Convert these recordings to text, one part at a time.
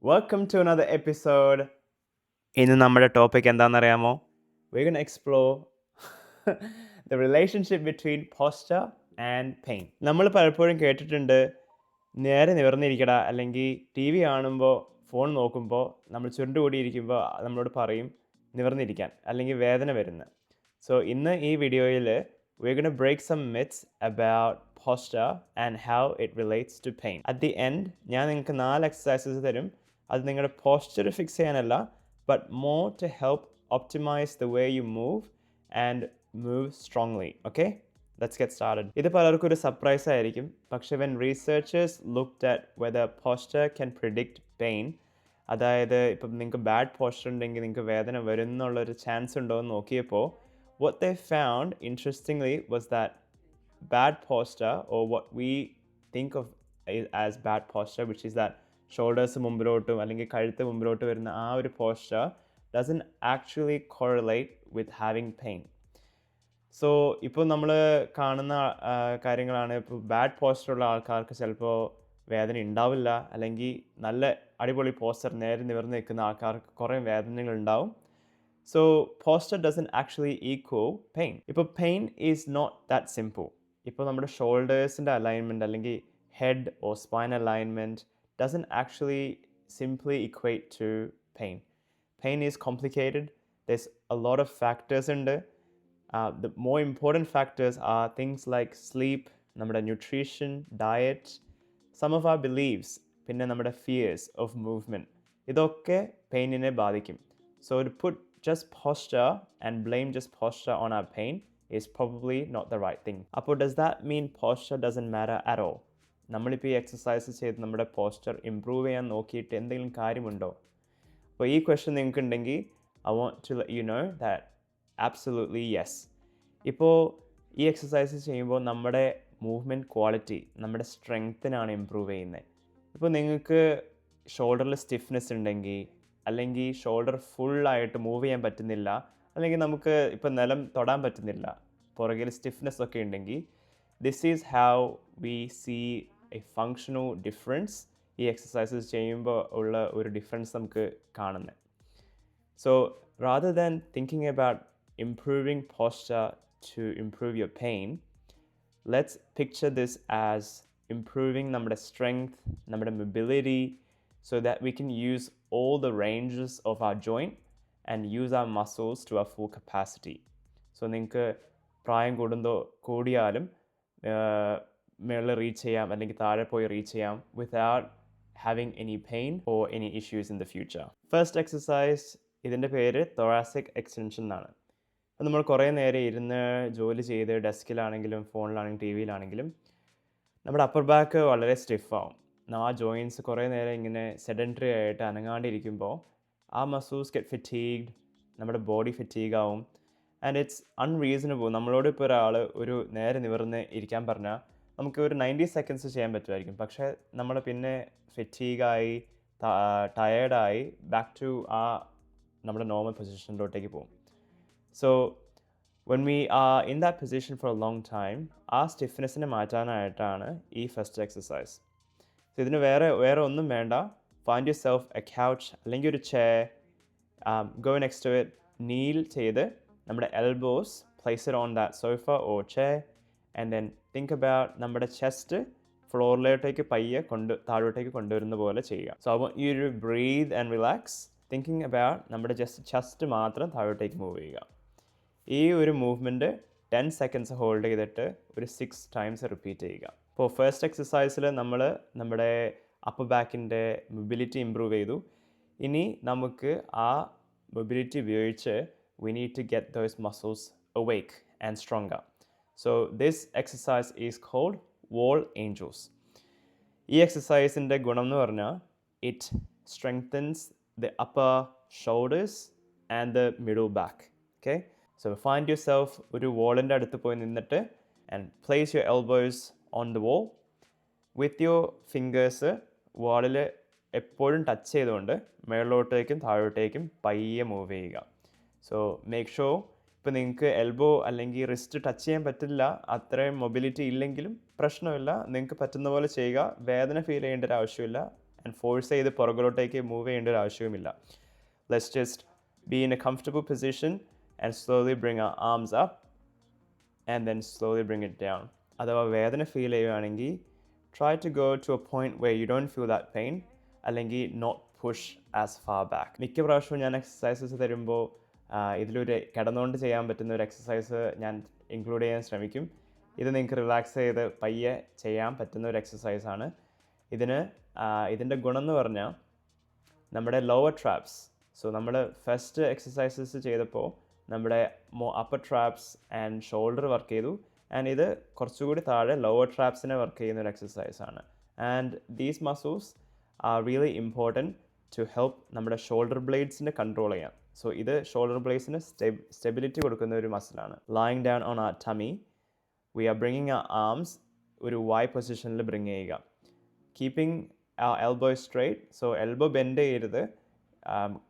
Welcome to another episode. ഇന്ന് നമ്മുടെ topic എന്താണെന്നറിയാമോ? We're going to explore the relationship between posture and pain. നമ്മൾ പലപ്പോഴും കേട്ടിട്ടുണ്ട്, നേരെ നിവർന്നിരിക്കടാ, അല്ലെങ്കിൽ ടി വി കാണുമ്പോൾ ഫോൺ നോക്കുമ്പോൾ നമ്മൾ ചുരുണ്ടുകൂടിയിരിക്കുമ്പോൾ നമ്മളോട് പറയും നിവർന്നിരിക്കാൻ, അല്ലെങ്കിൽ വേദന വരുന്ന. സോ ഇന്ന് ഈ വീഡിയോയിൽ we're going to break some myths about posture and how it relates to pain. At the end, ഞാൻ നിങ്ങൾക്ക് 4 എക്സസൈസസ് തരും. അത് നിങ്ങളുടെ പോസ്ചർ ഫിക്സ് ചെയ്യാനല്ല, but more to help optimize the way you move and move strongly. Okay? Let's get started. ഇത് പലർക്കും ഒരു surprise ആയിരിക്കും. പക്ഷേ when researchers looked at whether posture can predict pain, അതായത് ഇപ്പം നിങ്ങൾക്ക് ബാഡ് പോസ്ചർ ഉണ്ടെങ്കിൽ നിങ്ങൾക്ക് വേദന വരും എന്നുള്ളൊരു ചാൻസ് ഉണ്ടോ എന്ന് നോക്കിയപ്പോൾ what they found, interestingly, was that bad posture, or what we think of as bad posture, which is that shoulders മുമ്പിലോട്ടും അല്ലെങ്കിൽ കഴുത്ത് മുമ്പിലോട്ട് വരുന്ന ആ ഒരു posture doesn't actually correlate with having pain. So ഇപ്പോൾ നമ്മൾ കാണുന്ന കാര്യങ്ങളാണ്, ഇപ്പോൾ ബാഡ് പോസ്ചറുള്ള ആൾക്കാർക്ക് ചിലപ്പോൾ വേദന ഉണ്ടാവില്ല, അല്ലെങ്കിൽ നല്ല അടിപൊളി പോസ്ചർ നേരെ നിവർന്ന് നിൽക്കുന്ന ആൾക്കാർക്ക് കുറേ വേദനകൾ ഉണ്ടാവും. So posture doesn't actually equal pain. ഇപ്പോൾ pain is not that simple. ഇപ്പോൾ നമ്മുടെ ഷോൾഡേഴ്സിൻ്റെ അലൈൻമെൻറ്റ് അല്ലെങ്കിൽ head or spine alignment doesn't actually simply equate to pain. Pain is complicated. There's a lot of factors in there. The more important factors are things like sleep, നമ്മുടെ nutrition, diet, some of our beliefs, പിന്നെ നമ്മുടെ fears of movement. ഇതൊക്കെ പെയിനിനെ ബാധിക്കും. So to put just posture and blame just posture on our pain is probably not the right thing. അപ്പോൾ does that mean posture doesn't matter at all? നമ്മളിപ്പോൾ ഈ exercise ചെയ്ത് നമ്മുടെ posture improve ചെയ്യാൻ നോക്കിയിട്ട് എന്തെങ്കിലും കാര്യമുണ്ടോ? അപ്പോൾ ഈ ക്വസ്റ്റ്യൻ നിങ്ങൾക്ക് ഉണ്ടെങ്കിൽ I want to let you know that absolutely yes. ഇപ്പോൾ ഈ എക്സസൈസ് ചെയ്യുമ്പോൾ നമ്മുടെ മൂവ്മെൻറ്റ് ക്വാളിറ്റി, നമ്മുടെ സ്ട്രെങ്ത്തിനാണ് ഇമ്പ്രൂവ് ചെയ്യുന്നത്. ഇപ്പോൾ നിങ്ങൾക്ക് ഷോൾഡറിൽ സ്റ്റിഫ്നെസ് ഉണ്ടെങ്കിൽ, അല്ലെങ്കിൽ ഷോൾഡർ ഫുള്ളായിട്ട് മൂവ് ചെയ്യാൻ പറ്റുന്നില്ല, അല്ലെങ്കിൽ നമുക്ക് ഇപ്പോൾ നിലം തൊടാൻ പറ്റുന്നില്ല, പുറകിൽ സ്റ്റിഫ്നെസ് ഒക്കെ ഉണ്ടെങ്കിൽ, this is how we see a functional difference. ഈ എക്സസൈസസ് ചെയ്യുമ്പോൾ ഉള്ള ഒരു ഡിഫറൻസ് നമുക്ക് കാണുന്നത്. So rather than thinking about improving posture to improve your pain, let's picture this as improving നമ്മുടെ strength, നമ്മുടെ mobility, so that we can use all the ranges of our joint and use our muscles to our full capacity. So നിങ്ങൾക്ക് പ്രായം കൂടിയാലും മേളിൽ reach ചെയ്യാം, അല്ലെങ്കിൽ താഴെ പോയി റീച്ച് ചെയ്യാം without having any pain or any issues in the future. First exercise, ഇതിൻ്റെ പേര് thoracic extension എന്നാണ്. അപ്പോൾ നമ്മൾ കുറേ നേരം ഇരുന്ന് ജോലി ചെയ്ത് ഡെസ്കിലാണെങ്കിലും ഫോണിലാണെങ്കിലും ടി വിയിലാണെങ്കിലും നമ്മുടെ അപ്പർ ബാക്ക് വളരെ സ്റ്റിഫാവും. ആ ജോയിൻറ്റ്സ് കുറേ നേരം ഇങ്ങനെ സെഡൻറ്ററി ആയിട്ട് അനങ്ങാണ്ടിരിക്കുമ്പോൾ ആ മസിൽസ് ഗെറ്റ് ഫെറ്റീഗ്ഡ്, നമ്മുടെ ബോഡി ഫെറ്റീഗ് ആവും. And it's unreasonable. നമ്മളോട് ഇപ്പോൾ ഒരാൾ ഒരു നേരെ നിവർന്ന് ഇരിക്കാൻ പറഞ്ഞാൽ നമുക്ക് ഒരു 90 സെക്കൻഡ്സ് ചെയ്യാൻ പറ്റുമായിരിക്കും, പക്ഷേ നമ്മൾ പിന്നെ ഫെറ്റീഗായി ടയേർഡായി ബാക്ക് ടു ആ നമ്മുടെ നോർമൽ പൊസിഷനിലോട്ടേക്ക് പോകും. So when we are in that position for a long time, ആ സ്റ്റിഫ്നെസ്സിനെ മാറ്റാനായിട്ടാണ് ഈ ഫസ്റ്റ് എക്സസൈസ്. സോ ഇതിന് വേറെ ഒന്നും വേണ്ട. Find yourself a couch അല്ലെങ്കിൽ ഒരു chair, go next to it, kneel ചെയ്ത് നമ്മുടെ elbows place it on that sofa or chair, and then think about നമ്മുടെ ചെസ്റ്റ് ഫ്ലോറിലോട്ടേക്ക് പയ്യെ താഴോട്ടേക്ക് കൊണ്ടുവരുന്ന പോലെ ചെയ്യുക. So I want you to breathe and relax, thinking about നമ്മുടെ ചെസ്റ്റ് മാത്രം താഴോട്ടേക്ക് മൂവ് ചെയ്യുക. ഈ ഒരു മൂവ്മെൻറ്റ് 10 സെക്കൻഡ്സ് ഹോൾഡ് ചെയ്തിട്ട് ഒരു 6 ടൈംസ് റിപ്പീറ്റ് ചെയ്യുക. ഇപ്പോൾ ഫസ്റ്റ് എക്സസൈസിൽ നമ്മൾ നമ്മുടെ അപ്പർ ബാക്കിൻ്റെ മൊബിലിറ്റി ഇമ്പ്രൂവ് ചെയ്തു. ഇനി നമുക്ക് ആ മൊബിലിറ്റി ഉപയോഗിച്ച് we need to get those muscles awake and stronger. So this exercise is called wall angels. ഈ എക്സസൈസിൻ്റെ ഗുണം എന്ന് പറഞ്ഞാൽ it strengthens the upper shoulders and the middle back. Okay? So find yourself ഒരു വാളിൻ്റെ അടുത്ത് പോയി നിന്നിട്ട് and place your elbows on the wall with your fingers വാളിൽ എപ്പോഴും touch ചെയ്തുകൊണ്ട് മേളിലോട്ടേക്കും താഴോട്ടേക്കും പയ്യെ മൂവ് ചെയ്യുക. സോ മേക്ക് ഷുവർ, ഇപ്പോൾ നിങ്ങൾക്ക് എൽബോ അല്ലെങ്കിൽ റിസ്റ്റ് ടച്ച് ചെയ്യാൻ പറ്റില്ല, അത്രയും മൊബിലിറ്റി ഇല്ലെങ്കിലും പ്രശ്നമില്ല, നിങ്ങൾക്ക് പറ്റുന്ന പോലെ ചെയ്യുക. വേദന ഫീൽ ചെയ്യേണ്ട ഒരു ആവശ്യമില്ല. ആൻഡ് ഫോഴ്സ് ചെയ്ത് പുറകിലോട്ടേക്ക് മൂവ് ചെയ്യേണ്ട ഒരു ആവശ്യവുമില്ല. Let's just be in a comfortable position and slowly bring our arms up and then slowly bring it down. അഥവാ വേദന ഫീൽ ചെയ്യുകയാണെങ്കിൽ try to go to a point where you don't feel that pain, അല്ലെങ്കിൽ not push as far back. മിക്ക പ്രാവശ്യവും ഞാൻ exercises തരുമ്പോൾ ഇതിലൊരു കിടന്നുകൊണ്ട് ചെയ്യാൻ പറ്റുന്ന ഒരു എക്സസൈസ് ഞാൻ ഇൻക്ലൂഡ് ചെയ്യാൻ ശ്രമിക്കും. ഇത് നിങ്ങൾക്ക് റിലാക്സ് ചെയ്ത് പയ്യെ ചെയ്യാൻ പറ്റുന്ന ഒരു എക്സസൈസാണ്. ഇതിൻ്റെ ഗുണം എന്ന് പറഞ്ഞാൽ നമ്മുടെ ലോവർ ട്രാപ്സ്, സോ നമ്മൾ ഫസ്റ്റ് എക്സസൈസസ് ചെയ്തപ്പോൾ നമ്മുടെ upper traps and shoulder work ചെയ്തു, ആൻഡ് ഇത് കുറച്ചുകൂടി താഴെ ലോവർ ട്രാപ്സിനെ വർക്ക് ചെയ്യുന്ന ഒരു എക്സസൈസാണ്. And these muscles are really important to help നമ്മുടെ ഷോൾഡർ ബ്ലേഡ്സിനെ കൺട്രോൾ ചെയ്യാൻ. സോ ഇത് ഷോൾഡർ ബ്ലേഡ്സിന് സ്റ്റെബിലിറ്റി കൊടുക്കുന്ന ഒരു മസിലാണ്. Lying down on our tummy, we are bringing our arms ഒരു വൈ പൊസിഷനിൽ ബ്രിങ് ചെയ്യുക. കീപ്പിംഗ് ആ elbow straight, so elbow bend ചെയ്യരുത്,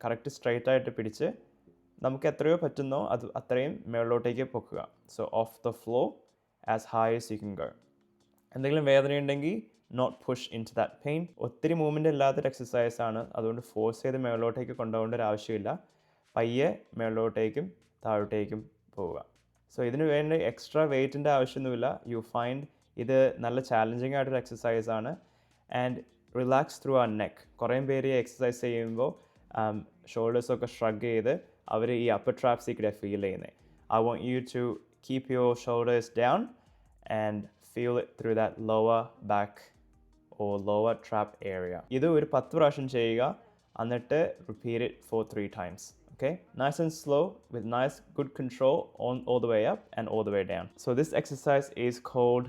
കറക്റ്റ് സ്ട്രെയിറ്റ് ആയിട്ട് പിടിച്ച് നമുക്ക് എത്രയോ പറ്റുന്നോ അത് അത്രയും മുകളിലോട്ടേക്ക് പൊക്കുക. So off the floor as high as you can go. എന്തെങ്കിലും വേദനയുണ്ടെങ്കിൽ not push into that pain. ഒത്തിരി മൂവ്മെൻ്റ് ഇല്ലാത്തൊരു എക്സസൈസാണ്, അതുകൊണ്ട് ഫോഴ്സ് ചെയ്ത് മുകളിലോട്ടേക്ക് കൊണ്ടുപോകേണ്ട ഒരു ആവശ്യമില്ല. പയ്യെ മുകളിലോട്ടേക്കും താഴോട്ടേക്കും പോവുക. സോ ഇതിന് വേണ്ടി എക്സ്ട്രാ വെയ്റ്റിൻ്റെ ആവശ്യമൊന്നുമില്ല. യു ഫൈൻഡ് ഇത് നല്ല ചാലഞ്ചിങ് ആയിട്ടൊരു എക്സസൈസാണ്. And relax through our neck. കുറേ പേര് എക്സസൈസ് ചെയ്യുമ്പോൾ ഷോൾഡേഴ്സൊക്കെ ഷ്രഗ് ചെയ്ത് അവർ ഈ അപ്പർ ട്രാപ്സിൽ ഫീൽ ചെയ്യുന്നത്. I want you to keep your shoulders down and feel it through that lower back or lower trap area. ഇത് ഒരു 10 പ്രാവശ്യം ചെയ്യുക, എന്നിട്ട് repeat it for 3 times. Okay, nice and slow with nice good control on all the way up and all the way down. So this exercise is called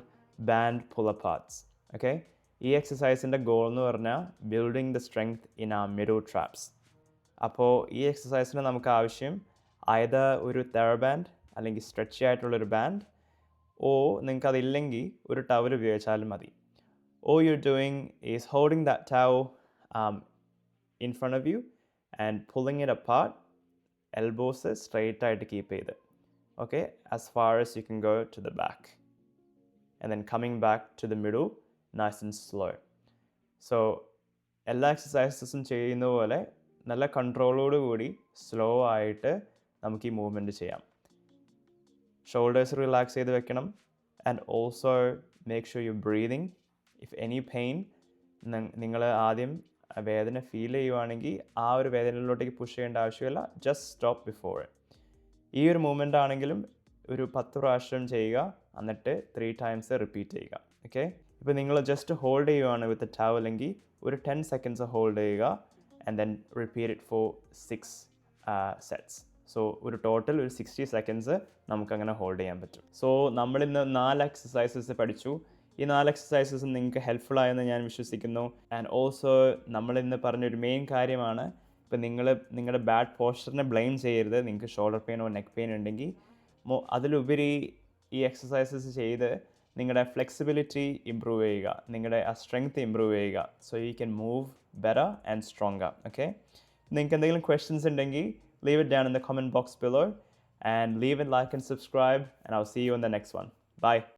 band pull-aparts. Okay, ഈ എക്സസൈസിൻ്റെ goal എന്ന് പറഞ്ഞാൽ building the strength in ആ middle traps. അപ്പോൾ ഈ എക്സസൈസിന് നമുക്ക് ആവശ്യം either ഒരു തെറബാൻഡ് അല്ലെങ്കിൽ സ്ട്രെച്ചി ആയിട്ടുള്ളൊരു ബാൻഡ്, ഓ നിങ്ങൾക്ക് അതില്ലെങ്കിൽ ഒരു ടവൽ ഉപയോഗിച്ചാലും മതി. All you're doing is holding that towel in front of you and pulling it apart, elbows straight ആയിട്ട് കീപ്പ് ചെയ്ത്, okay, as far as you can go to the back, and then coming back to the middle nice and slow. So എല്ലാ എക്സസൈസസും ചെയ്യുന്ന പോലെ നല്ല കൺട്രോളോട് കൂടി slow ആയിട്ട് നമുക്ക് ഈ മൂവ്മെൻറ്റ് ചെയ്യാം. ഷോൾഡേഴ്സ് റിലാക്സ് ചെയ്ത് വെക്കണം. And also make sure U breathing. If any pain, നിങ്ങൾ ആദ്യം വേദന ഫീൽ ചെയ്യുവാണെങ്കിൽ ആ ഒരു വേദനയിലോട്ടേക്ക് പുഷ് ചെയ്യേണ്ട ആവശ്യമില്ല. Just stop before it. ഈ ഒരു മൂവ്മെൻ്റ് ആണെങ്കിലും ഒരു 10 പ്രാവശ്യം ചെയ്യുക, എന്നിട്ട് 3 times റിപ്പീറ്റ് ചെയ്യുക. ഓക്കെ, ഇപ്പോൾ നിങ്ങൾ ജസ്റ്റ് ഹോൾഡ് ചെയ്യുവാണ് വിത്ത് ടവൽ എങ്കിൽ ഒരു 10 seconds ഹോൾഡ് ചെയ്യുക, and then repeat it four 6 sets. So ഒരു ടോട്ടൽ ഒരു 60 seconds നമുക്കങ്ങനെ ഹോൾഡ് ചെയ്യാൻ പറ്റും. സോ നമ്മളിന്ന് 4 എക്സസൈസസ് പഠിച്ചു. ഈ 4 എക്സസൈസസും നിങ്ങൾക്ക് ഹെൽപ്ഫുൾ ആയെന്ന് ഞാൻ വിശ്വസിക്കുന്നു. ആൻഡ് ഓൾസോ നമ്മളിന്ന് പറഞ്ഞൊരു മെയിൻ കാര്യമാണ്, ഇപ്പം നിങ്ങളുടെ ബാഡ് പോസ്ചറിനെ ബ്ലെയിം ചെയ്യരുത്. നിങ്ങൾക്ക് ഷോൾഡർ പെയിനോ നെക്ക് പെയിൻ ഉണ്ടെങ്കിൽ അതിലുപരി ഈ എക്സസൈസസ് ചെയ്ത് നിങ്ങളുടെ ഫ്ലെക്സിബിലിറ്റി ഇമ്പ്രൂവ് ചെയ്യുക, നിങ്ങളുടെ ആ സ്ട്രെങ്ത് ഇമ്പ്രൂവ് ചെയ്യുക. So you can move better and stronger. Okay, നിങ്ങൾക്ക് എന്തെങ്കിലും ക്വസ്റ്റ്യൻസ് ഉണ്ടെങ്കിൽ leave it down in the comment box below, and leave a like and subscribe, and I'll see you in the next one. Bye.